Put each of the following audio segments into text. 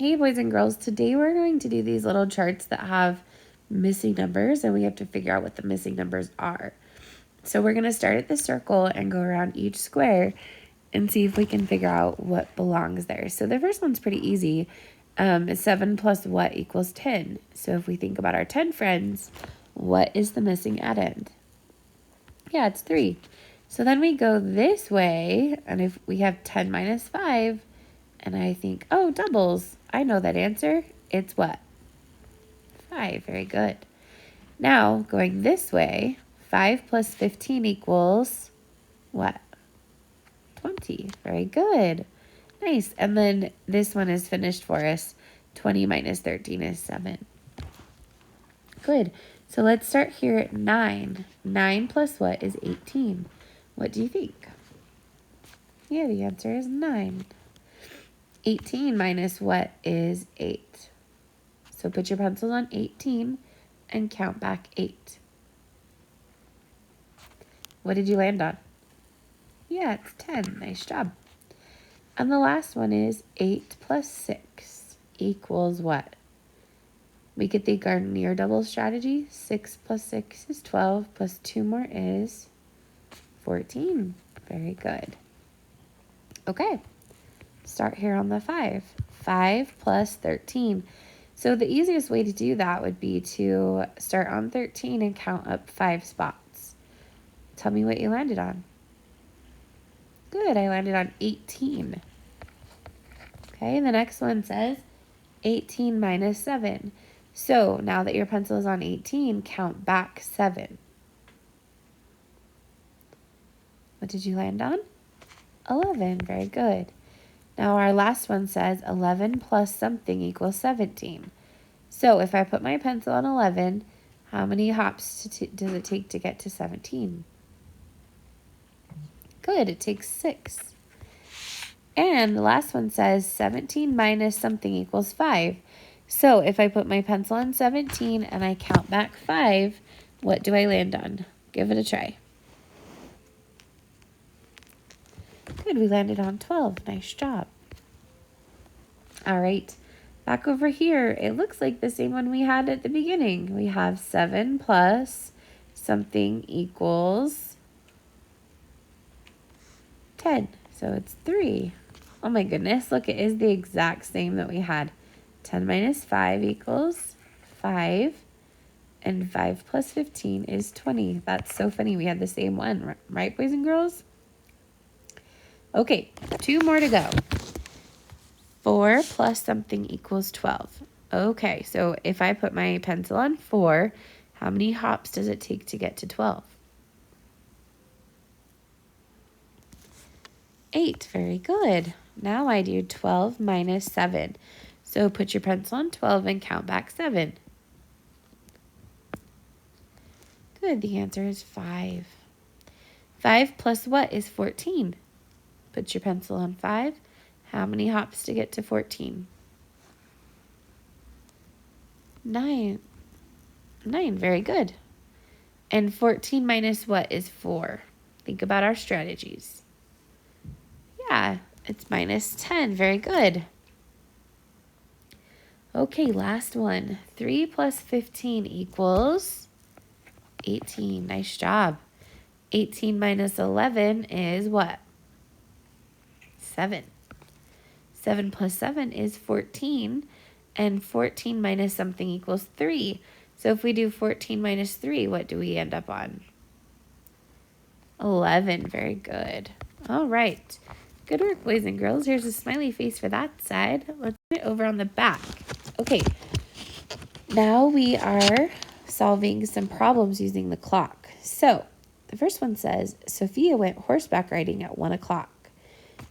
Hey boys and girls, today we're going to do these little charts that have missing numbers and we have to figure out what the missing numbers are. So we're going to start at the circle and go around each square and see if we can figure out what belongs there. So the first one's pretty easy. 7 plus what equals 10? So if we think about our 10 friends, what is the missing addend? Yeah, it's 3. So then we go this way, and if we have 10 minus 5, and I think, oh, doubles. I know that answer. It's what? 5. Very good. Now, going this way, 5 plus 15 equals what? 20. Very good. Nice. And then this one is finished for us. 20 minus 13 is 7. Good. So let's start here at 9. 9 plus what is 18? What do you think? Yeah, the answer is 9. 18 minus what is 8? So put your pencils on 18 and count back 8. What did you land on? Yeah, it's 10. Nice job. And the last one is 8 plus 6 equals what? We could think our near double strategy. 6 plus 6 is 12, plus 2 more is 14. Very good. Okay. Start here on the 5. 5 plus 13. So the easiest way to do that would be to start on 13 and count up 5 spots. Tell me what you landed on. Good, I landed on 18. Okay, the next one says 18 minus 7. So now that your pencil is on 18, count back 7. What did you land on? 11, very good. Now our last one says 11 plus something equals 17. So if I put my pencil on 11, how many hops does it take to get to 17? Good, it takes 6. And the last one says 17 minus something equals 5. So if I put my pencil on 17 and I count back 5, what do I land on? Give it a try. Good, we landed on 12. Nice job. All right, back over here, it looks like the same one we had at the beginning. We have 7 plus something equals 10. So it's 3. Oh my goodness, look, it is the exact same that we had. 10 minus 5 equals 5. And 5 plus 15 is 20. That's so funny. We had the same one, right, boys and girls? Okay, 2 more to go. 4 plus something equals 12. Okay, so if I put my pencil on 4, how many hops does it take to get to 12? 8, very good. Now I do 12 minus 7. So put your pencil on 12 and count back 7. Good, the answer is 5. 5 plus what is 14? Put your pencil on 5. How many hops to get to 14? 9. 9, very good. And 14 minus what is 4? Think about our strategies. Yeah, it's minus 10, very good. Okay, last one. 3 plus 15 equals 18. Nice job. 18 minus 11 is what? 7. 7 plus 7 is 14. And 14 minus something equals 3. So if we do 14 minus 3, what do we end up on? 11. Very good. All right. Good work, boys and girls. Here's a smiley face for that side. Let's put it over on the back. Okay. Now we are solving some problems using the clock. So the first one says, Sophia went horseback riding at 1 o'clock.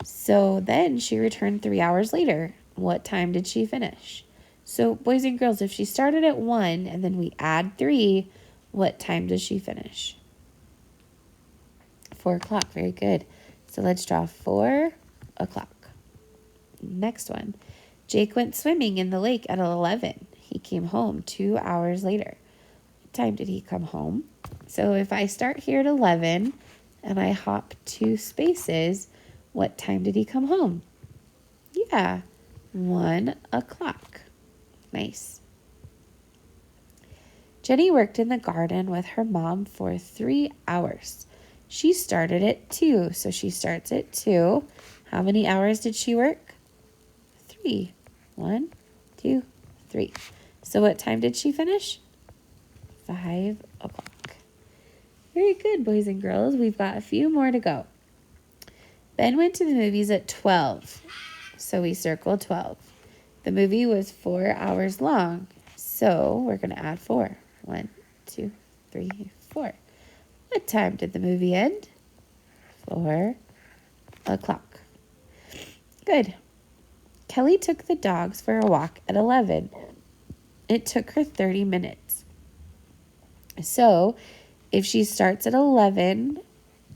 So then she returned 3 hours later. What time did she finish? So boys and girls, if she started at 1 and then we add 3, what time does she finish? 4 o'clock. Very good. So let's draw 4 o'clock. Next one. Jake went swimming in the lake at 11. He came home 2 hours later. What time did he come home? So if I start here at 11 and I hop 2 spaces, what time did he come home? Yeah, 1 o'clock. Nice. Jenny worked in the garden with her mom for 3 hours. She started at 2, so she starts at 2. How many hours did she work? 3. 1, 2, 3. So what time did she finish? 5 o'clock. Very good, boys and girls. We've got a few more to go. Ben went to the movies at 12, so we circle 12. The movie was 4 hours long, so we're going to add 4. 1, 2, 3, 4. What time did the movie end? 4 o'clock. Good. Kelly took the dogs for a walk at 11. It took her 30 minutes. So if she starts at 11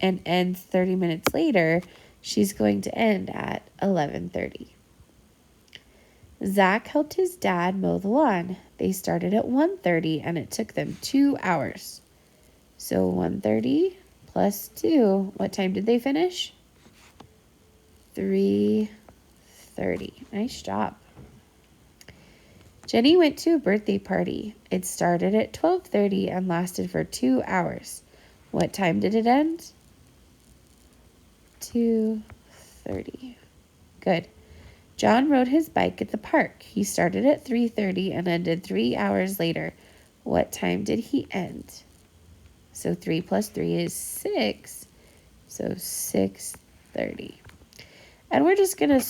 and ends 30 minutes later, she's going to end at 11:30. Zach helped his dad mow the lawn. They started at 1:30 and it took them 2 hours. So 1:30 plus 2, what time did they finish? 3:30. Nice job. Jenny went to a birthday party. It started at 12:30 and lasted for 2 hours. What time did it end? 2:30. Good. John rode his bike at the park. He started at 3:30 and ended 3 hours later. What time did he end? So 3 plus 3 is 6. So 6:30. And we're just going to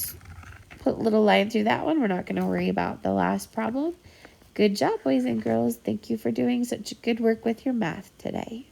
put a little line through that one. We're not going to worry about the last problem. Good job, boys and girls. Thank you for doing such good work with your math today.